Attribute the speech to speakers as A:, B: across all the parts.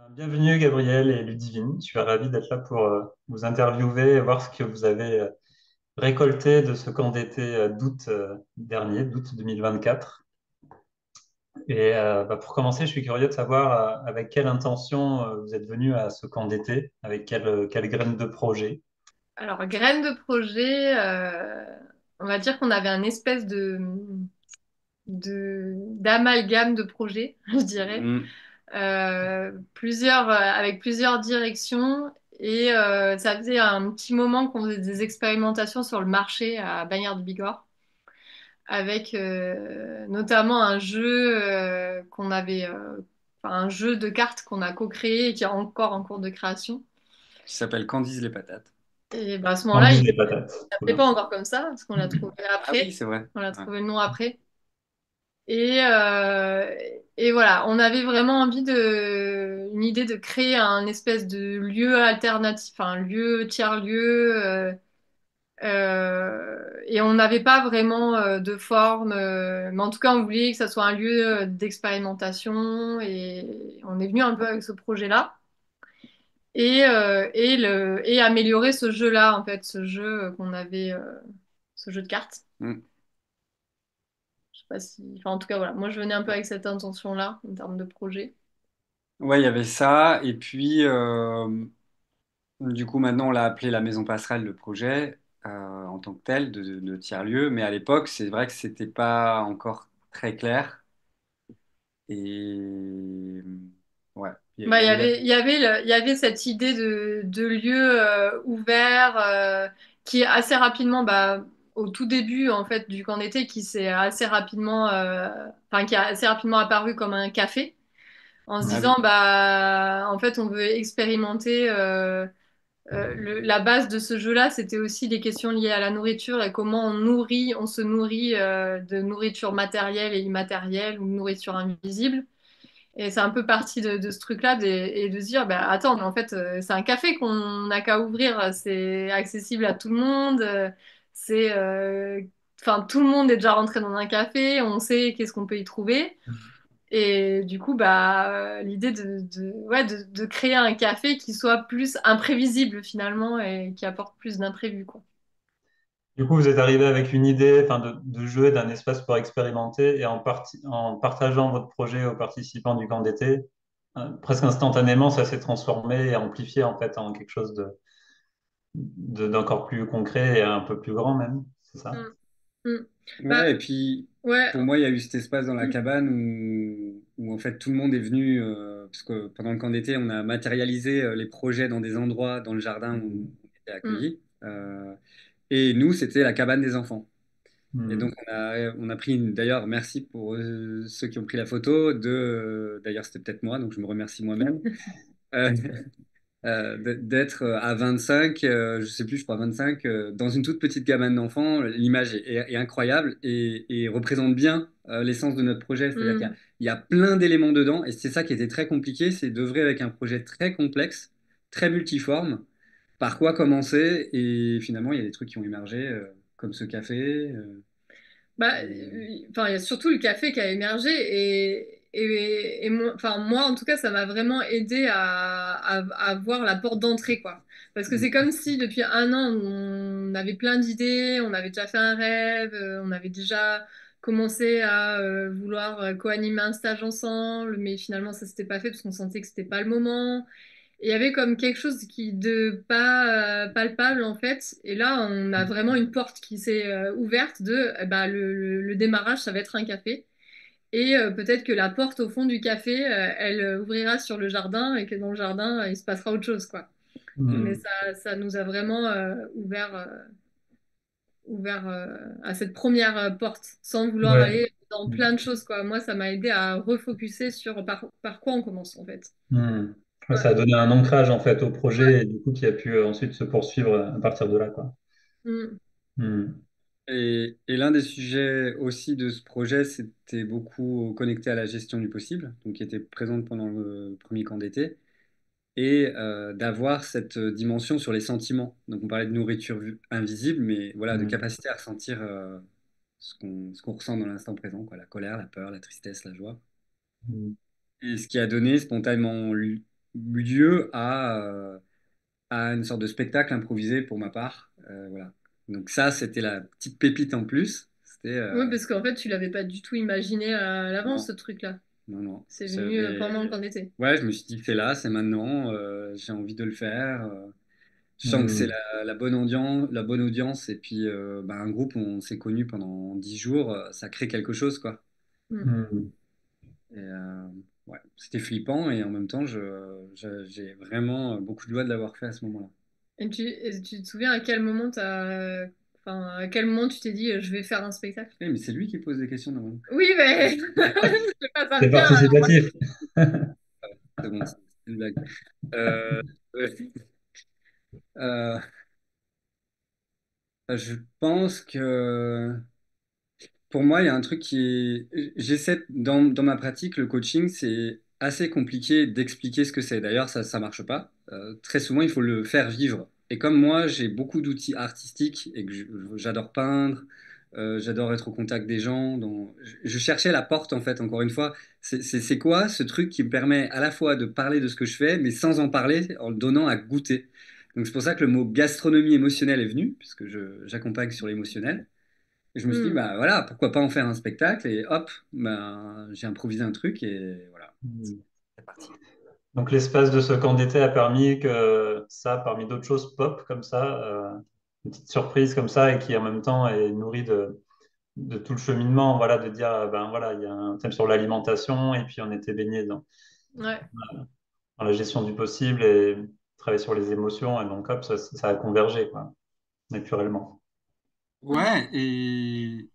A: Bienvenue Gabriel et Ludivine. Je suis ravi d'être là pour vous interviewer et voir ce que vous avez récolté de ce camp d'été d'août dernier, d'août 2024. Pour commencer, je suis curieux de savoir avec quelle intention vous êtes venu à ce camp d'été, avec quelle graine de projet.
B: Alors, graines de projet, on va dire qu'on avait un espèce d'amalgame de projets, je dirais.
A: Mm.
B: Avec plusieurs directions. Et ça faisait un petit moment qu'on faisait des expérimentations sur le marché à Bagnères de Bigorre, avec notamment un jeu enfin, un jeu de cartes qu'on a co-créé et qui est encore en cours de création.
A: Qui s'appelle Candice les patates.
B: Et bah, à ce moment-là,
A: Candice
B: il
A: les patates. Trop
B: s'appelait
A: bien.
B: pas encore comme ça, parce qu'on l'a trouvé
A: Ah oui,
B: après.
A: c'est vrai.
B: On l'a
A: Ouais.
B: trouvé le nom après. Et, euh, et voilà, on avait vraiment une idée de créer un espèce de lieu alternatif, un lieu, tiers-lieu. Et on n'avait pas vraiment de forme, mais en tout cas, on voulait que ça soit un lieu d'expérimentation. Et on est venu un peu avec ce projet-là. Et améliorer ce jeu-là, en fait, ce jeu ce jeu de cartes.
A: Mm.
B: Je sais pas si... Enfin, en tout cas, voilà. Moi, je venais un peu avec cette intention-là, en termes de projet.
A: Ouais, il y avait ça. Et puis, du coup, maintenant, on l'a appelé la Maison Passerelle, le projet, en tant que tel, de tiers-lieu. Mais à l'époque, c'est vrai que c'était pas encore très clair. Et ouais,
B: Bah, il y avait cette idée de lieu ouvert qui est assez rapidement, bah, au tout début en fait du camp d'été, qui s'est assez rapidement, enfin qui a assez rapidement apparu comme un café, en se
A: Ah
B: disant
A: oui.
B: bah en fait on veut expérimenter la base de ce jeu-là, c'était aussi des questions liées à la nourriture et comment on se nourrit de nourriture matérielle et immatérielle ou de nourriture invisible. Et c'est un peu parti de ce truc-là et de se dire, bah, attends, mais en fait, c'est un café qu'on n'a qu'à ouvrir, c'est accessible à tout le monde, c'est, enfin, tout le monde est déjà rentré dans un café, on sait qu'est-ce qu'on peut y trouver. Et du coup, bah, l'idée de créer un café qui soit plus imprévisible finalement et qui apporte plus d'imprévus, quoi.
A: Du coup, vous êtes arrivé avec une idée, enfin, de jeu, d'un espace pour expérimenter et en partageant votre projet aux participants du camp d'été, presque instantanément, ça s'est transformé et amplifié en fait en quelque chose d'encore plus concret et un peu plus grand même. C'est ça?
B: Mm. Mm. Bah,
A: Ouais, et puis
B: ouais.
A: pour moi, il y a eu cet espace dans la
B: Mm.
A: cabane où en fait tout le monde est venu, parce que pendant le camp d'été, on a matérialisé les projets dans des endroits dans le jardin où on était
B: Mm.
A: accueillis. Et nous, c'était la cabane des enfants. Et donc,
B: Mm.
A: on a pris d'ailleurs, merci pour ceux qui ont pris la photo, d'ailleurs, c'était peut-être moi, donc je me remercie moi-même, euh, d'être à 25, je sais plus, je crois 25, dans une toute petite cabane d'enfants. L'image est incroyable et représente bien l'essence de notre projet. C'est-à-dire
B: Mm.
A: il y a plein d'éléments dedans et c'est ça qui était très compliqué, c'est d'œuvrer avec un projet très complexe, très multiforme. Par quoi commencer? Et finalement, il y a des trucs qui ont émergé, comme ce café.
B: Bah,
A: Et-
B: enfin, il y a surtout le café qui a émergé enfin, moi, en tout cas, ça m'a vraiment aidé à voir la porte d'entrée, quoi. Parce que c'est comme si depuis un an, on avait plein d'idées, on avait déjà fait un rêve, on avait déjà commencé à vouloir co-animer un stage ensemble, mais finalement, ça s'était pas fait parce qu'on sentait que c'était pas le moment. Et il y avait comme quelque chose qui de pas palpable en fait. Et là, on a vraiment une porte qui s'est ouverte bah, le démarrage, ça va être un café. Et peut-être que la porte au fond du café, elle ouvrira sur le jardin et que dans le jardin, il se passera autre chose, quoi. Mais
A: Hmm.
B: ça nous a vraiment ouvert à cette première porte, sans vouloir
A: Ouais.
B: aller dans plein de choses, quoi. Moi, ça m'a aidé à refocuser sur par quoi on commence, en fait.
A: Hmm. Ouais,
B: Ouais.
A: ça a donné un ancrage en fait au projet et du coup qui a pu ensuite se poursuivre à partir de là, quoi.
B: Mm.
A: Hmm. Et l'un des sujets aussi de ce projet, c'était beaucoup connecté à la gestion du possible, donc qui était présente pendant le premier camp d'été, et d'avoir cette dimension sur les sentiments. Donc on parlait de nourriture invisible, mais voilà, de
B: Mm.
A: capacité à ressentir ce qu'on ressent dans l'instant présent, quoi, la colère, la peur, la tristesse, la joie.
B: Mm.
A: Et ce qui a donné spontanément lieu à une sorte de spectacle improvisé pour ma part. Voilà. Donc ça, c'était la petite pépite en plus. C'était
B: Oui, parce qu'en fait, tu l'avais pas du tout imaginé à l'avance,
A: non,
B: ce truc-là.
A: non, non.
B: C'est venu pendant le
A: Et
B: camp d'été.
A: ouais, je me suis dit que c'est là, c'est maintenant. J'ai envie de le faire. Je sens que c'est
C: Hmm.
A: la bonne audience. Et puis, bah, un groupe, on s'est connu pendant 10 jours. Ça crée quelque chose, quoi.
B: Mm.
C: Hmm.
A: Et, ouais, c'était flippant et en même temps, j'ai vraiment beaucoup de joie de l'avoir fait à ce moment-là.
B: Et tu te souviens à quel moment enfin, à quel moment tu t'es dit je vais faire un spectacle?
A: Mais c'est lui qui pose des questions normalement.
B: Oui, mais je sais pas, ça
C: C'est
B: me vient.
C: participatif.
A: C'est bon, c'est une blague. Euh, euh, je pense que pour moi, il y a un truc qui est... J'essaie, dans ma pratique, le coaching, c'est assez compliqué d'expliquer ce que c'est. D'ailleurs, ça marche pas. Très souvent, il faut le faire vivre. Et comme moi, j'ai beaucoup d'outils artistiques et que j'adore peindre, j'adore être au contact des gens. Je cherchais la porte, en fait, encore une fois. C'est quoi ce truc qui me permet à la fois de parler de ce que je fais, mais sans en parler, en le donnant à goûter. Donc, c'est pour ça que le mot gastronomie émotionnelle est venu, puisque j'accompagne sur l'émotionnel. Et je me suis dit,
B: Hmm.
A: bah voilà, pourquoi pas en faire un spectacle et hop, ben, j'ai improvisé un truc et voilà.
C: Hmm.
A: C'est parti.
C: Donc l'espace de ce camp d'été a permis que ça, parmi d'autres choses, pop comme ça, une petite surprise comme ça, et qui en même temps est nourrie de tout le cheminement, voilà, de dire, ben voilà, il y a un thème sur l'alimentation, et puis on était baigné
B: Ouais.
C: dans la gestion du possible et travailler sur les émotions, et donc hop, ça a convergé, quoi, naturellement.
A: Ouais, et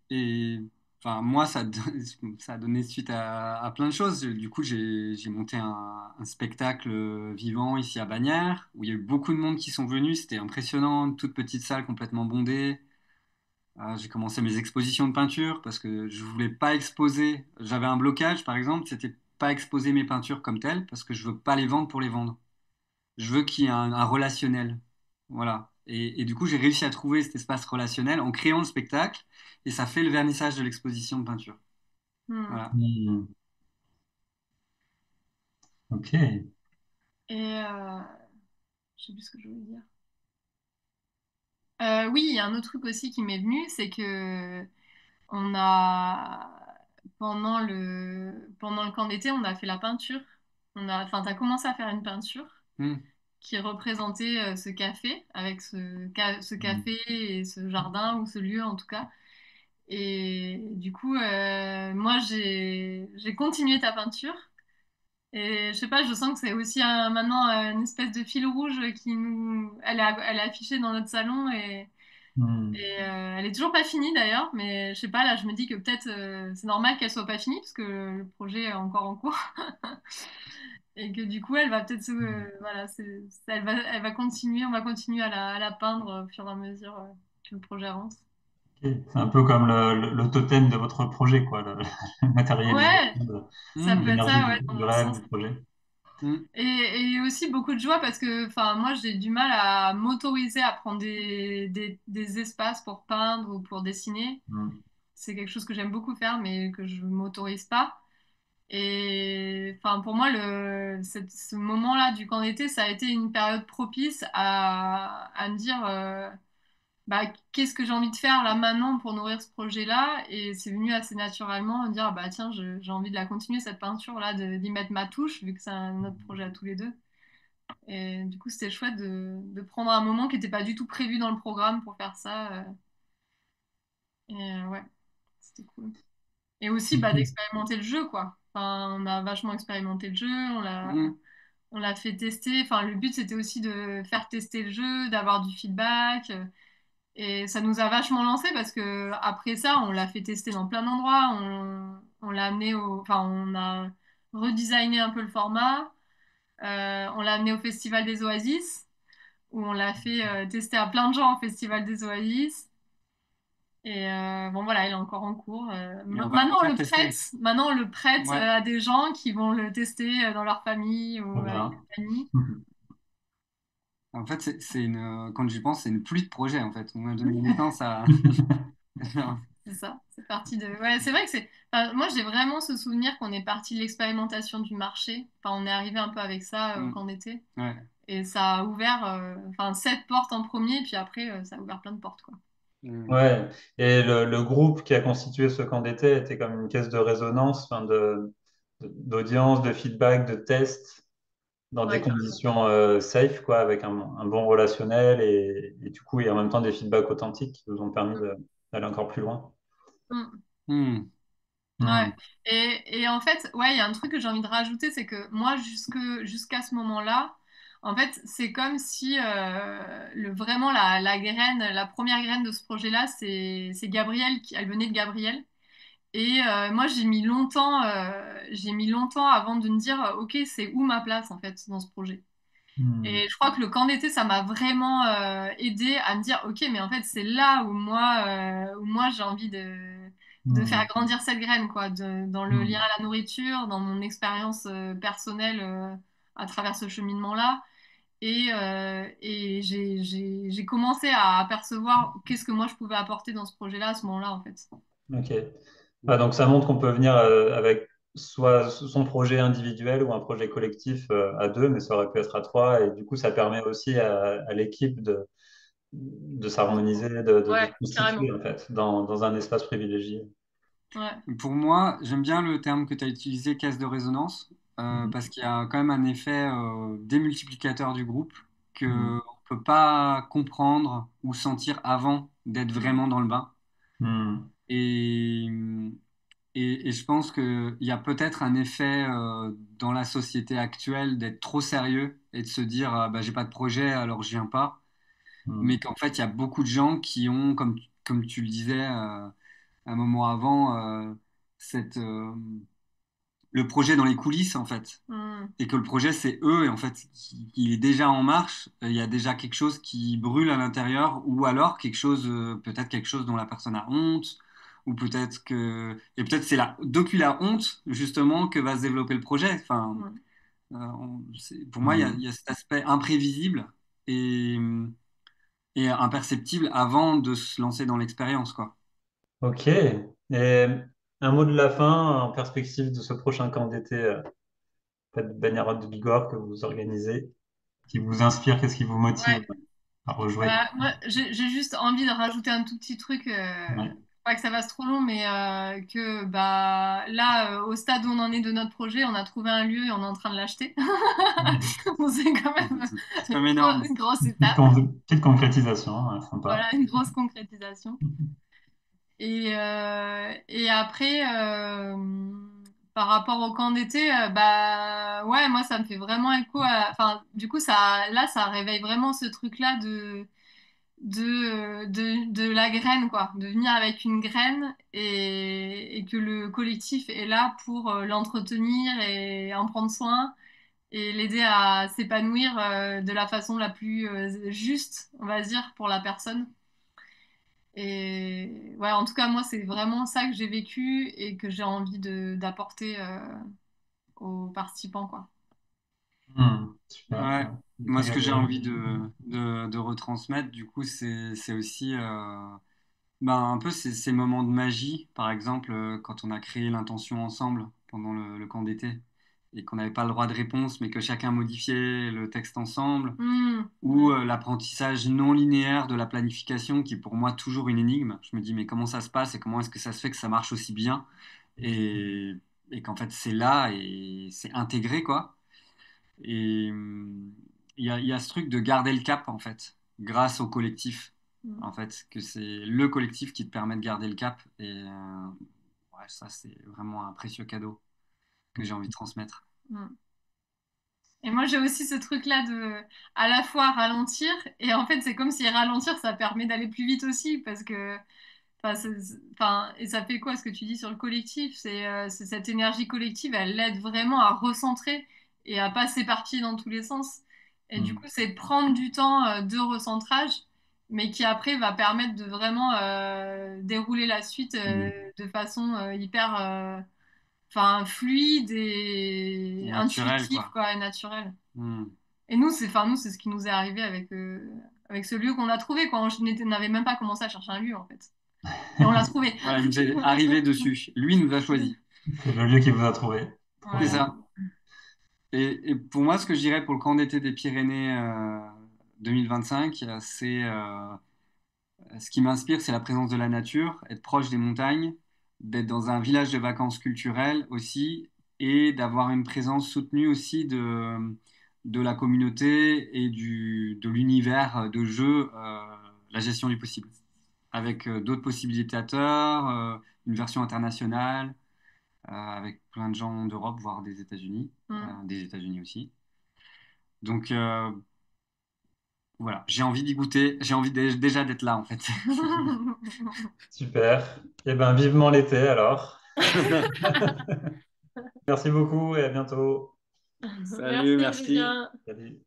A: enfin, moi, ça a donné suite à plein de choses. Du coup, j'ai monté un spectacle vivant ici à Bagnères, où il y a eu beaucoup de monde qui sont venus. C'était impressionnant, une toute petite salle complètement bondée. J'ai commencé mes expositions de peinture parce que je voulais pas exposer. J'avais un blocage, par exemple, c'était pas exposer mes peintures comme telles parce que je veux pas les vendre pour les vendre. Je veux qu'il y ait un relationnel. Voilà. Et du coup, j'ai réussi à trouver cet espace relationnel en créant le spectacle et ça fait le vernissage de l'exposition de peinture.
B: Hmm.
A: Voilà.
C: Hmm. Ok.
B: Et je sais plus ce que je voulais dire. Oui, il y a un autre truc aussi qui m'est venu, c'est que on a pendant le camp d'été, on a fait la peinture. Enfin, t'as commencé à faire une peinture
A: Hmm.
B: qui représentait ce café avec ce
C: Hmm.
B: café et ce jardin ou ce lieu en tout cas. Et du coup, moi j'ai continué ta peinture. Et je sais pas, je sens que c'est aussi maintenant une espèce de fil rouge elle est affichée dans notre salon
C: Hmm.
B: et elle est toujours pas finie d'ailleurs, mais je sais pas, là je me dis que peut-être c'est normal qu'elle soit pas finie parce que le projet est encore en cours et que du coup elle va peut-être voilà, elle va continuer, on va continuer à la peindre au fur et à mesure que le projet avance.
C: Ok. C'est un peu comme le totem de votre projet, quoi, la
B: Ouais,
C: matérialisation
B: ça
A: Hmm.
C: de
B: peut être
C: l'énergie
B: ça, ouais,
C: du
B: dans le
C: rêve,
B: sens.
C: du projet.
A: Hmm.
B: Et aussi beaucoup de joie parce que enfin, moi j'ai du mal à m'autoriser à prendre des espaces pour peindre ou pour dessiner.
C: Hmm.
B: C'est quelque chose que j'aime beaucoup faire mais que je m'autorise pas. Et enfin, pour moi, ce moment-là du camp d'été, ça a été une période propice à me dire bah, qu'est-ce que j'ai envie de faire là maintenant pour nourrir ce projet-là. Et c'est venu assez naturellement me dire bah tiens, j'ai envie de la continuer cette peinture-là, d'y mettre ma touche vu que c'est un autre projet à tous les deux. Et du coup, c'était chouette de prendre un moment qui n'était pas du tout prévu dans le programme pour faire ça. Ouais, c'était cool. Et aussi bah,
C: Ok.
B: d'expérimenter le jeu, quoi. Enfin, on a vachement expérimenté le jeu,
A: Hmm.
B: on l'a fait tester. Enfin, le but, c'était aussi de faire tester le jeu, d'avoir du feedback. Et ça nous a vachement lancé parce que après ça, on l'a fait tester dans plein d'endroits. On l'a amené enfin, on a redesigné un peu le format. On l'a amené au Festival des Oasis, où on l'a fait tester à plein de gens au Festival des Oasis. Et bon voilà, il est encore en cours.
A: Et on va le refaire tester.
B: Maintenant on le prête
A: Ouais.
B: à des gens qui vont le tester dans leur famille
C: Trop
B: ou avec
C: bien.
B: des amis.
A: En fait, quand j'y pense, c'est une pluie de projets en fait. On a donné naissance à
B: C'est ça, c'est parti de. Ouais, c'est vrai que c'est. Enfin, moi, j'ai vraiment ce souvenir qu'on est parti de l'expérimentation du marché. Enfin, on est arrivé un peu avec ça au
A: Mm.
B: camp d'été.
A: Ouais.
B: Et ça a ouvert, enfin, cette porte en premier, puis après, ça a ouvert plein de portes, quoi.
A: Mm.
C: Ouais, et le groupe qui a constitué ce camp d'été était comme une caisse de résonance, enfin d'audience, de feedback, de tests, dans des
B: Ouais, carrément.
C: conditions safe, quoi, avec un bon relationnel et du coup, et en même temps des feedbacks authentiques qui nous ont permis d'aller encore plus loin.
B: Mm.
A: Mm.
B: Ouais.
C: Hmm.
B: Et en fait, ouais, il y a un truc que j'ai envie de rajouter, c'est que moi, jusqu'à ce moment-là, en fait, c'est comme si vraiment la graine, la première graine de ce projet-là, c'est Gabrielle, elle venait de Gabriel. Et moi, j'ai mis longtemps avant de me dire, ok, c'est où ma place en fait dans ce projet.
C: Hmm.
B: Et je crois que le camp d'été, ça m'a vraiment aidé à me dire, ok, mais en fait, c'est là où moi j'ai envie de faire
C: Hmm.
B: grandir cette graine, quoi, dans le lien
C: Hmm.
B: à la nourriture, dans mon expérience personnelle à travers ce cheminement-là. Et j'ai commencé à apercevoir qu'est-ce que moi je pouvais apporter dans ce projet-là à ce moment-là, en fait.
C: Ok. Ah, donc ça montre qu'on peut venir avec soit son projet individuel ou un projet collectif à deux, mais ça aurait pu être à trois. Et du coup, ça permet aussi à l'équipe de s'harmoniser, de se
B: Ouais,
C: constituer
B: carrément.
C: en fait dans un espace privilégié.
B: Ouais.
A: Pour moi, j'aime bien le terme que tu as utilisé, caisse de résonance,
C: Mhm.
A: parce qu'il y a quand même un effet démultiplicateur du groupe que
C: Mhm.
A: on peut pas comprendre ou sentir avant d'être
B: Mm.
A: vraiment dans le bain.
C: Mhm.
A: Et, et je pense qu'il y a peut-être un effet dans la société actuelle d'être trop sérieux et de se dire bah, j'ai pas de projet alors je viens pas. Mais
C: Mhm.
A: qu'en fait, il y a beaucoup de gens qui ont, comme tu le disais un moment avant, cette, le projet dans les coulisses en fait.
B: Mm.
A: Et que le projet c'est eux et en fait il est déjà en marche, il y a déjà quelque chose qui brûle à l'intérieur ou alors quelque chose, peut-être quelque chose dont la personne a honte ou peut-être que et peut-être c'est là depuis la honte justement que va se développer le projet. Enfin,
B: Mm.
A: pour moi il
C: Mhm.
A: y a cet aspect imprévisible et, et imperceptible avant de se lancer dans l'expérience quoi.
C: Ok. Et un mot de la fin en perspective de ce prochain camp d'été, peut-être Bagnères de Bigorre que vous organisez, qui vous inspire, qu'est-ce qui vous motive
B: Ouais.
C: à rejouer?
B: Bah, moi, j'ai juste envie de rajouter un tout petit truc,
C: Ouais.
B: pas que ça fasse trop long, mais que bah, là, au stade où on en est de notre projet, on a trouvé un lieu et on est en train de l'acheter. Donc c'est quand même
A: C'est quand même énorme.
B: une grosse étape.
C: Petite concrétisation, hein, sympa.
B: Voilà, une grosse concrétisation. Et après, par rapport au camp d'été, bah ouais, moi ça me fait vraiment écho enfin, du coup, ça réveille vraiment ce truc-là de la graine, quoi, de venir avec une graine et que le collectif est là pour l'entretenir et en prendre soin et l'aider à s'épanouir de la façon la plus juste, on va dire, pour la personne. Et ouais, en tout cas, moi, c'est vraiment ça que j'ai vécu et que j'ai envie d'apporter aux participants, quoi.
C: Super.
A: Ouais,
C: Ouais.
A: moi ce que j'ai
C: Gabriel.
A: envie de retransmettre, du coup, c'est aussi ben, un peu ces moments de magie, par exemple, quand on a créé l'intention ensemble pendant le camp d'été et qu'on n'avait pas le droit de réponse, mais que chacun modifiait le texte ensemble, ou
B: Ouais.
A: l'apprentissage non linéaire de la planification, qui est pour moi toujours une énigme. Je me dis, mais comment ça se passe et comment est-ce que ça se fait que ça marche aussi bien et, et qu'en fait c'est là et c'est intégré, quoi. Et il y a ce truc de garder le cap, en fait, grâce au collectif.
B: Mm.
A: En fait, que c'est le collectif qui te permet de garder le cap. Et ouais, ça, c'est vraiment un précieux cadeau que j'ai envie de transmettre.
B: Mm. Et moi, j'ai aussi ce truc-là de à la fois ralentir, et en fait, c'est comme si ralentir, ça permet d'aller plus vite aussi, parce que, enfin, enfin, et ça fait quoi ce que tu dis sur le collectif? C'est cette énergie collective, elle l'aide vraiment à recentrer et à pas s'éparpiller dans tous les sens. Et du coup,
C: Mm.
B: c'est prendre du temps de recentrage, mais qui après va permettre de vraiment dérouler la suite
C: Mm.
B: de façon hyper enfin, fluide et
A: Naturel,
B: intuitif,
A: quoi.
B: quoi, et naturel.
A: Hmm.
B: Et nous, enfin, nous, c'est ce qui nous est arrivé avec ce lieu qu'on a trouvé, quoi. On n'avait même pas commencé à chercher un lieu, en fait. Et on l'a trouvé.
A: Voilà, il nous est arrivé dessus. Lui nous a choisi.
C: C'est le lieu qui vous a trouvé. Trop
A: C'est
B: Ouais.
C: bien.
A: ça. Et pour moi, ce que je dirais pour le camp d'été des Pyrénées 2025, ce qui m'inspire, c'est la présence de la nature, être proche des montagnes, d'être dans un village de vacances culturelles aussi, et d'avoir une présence soutenue aussi de la communauté et de l'univers de jeu, la gestion du possible, avec d'autres possibilitateurs, une version internationale, avec plein de gens d'Europe, voire des États-Unis aussi. Donc voilà, j'ai envie d'y goûter, j'ai envie déjà d'être là en fait.
C: Super. Eh bien, vivement l'été alors. Merci beaucoup et à bientôt.
A: Salut,
B: Merci,
A: merci.
B: Julien.
C: Salut.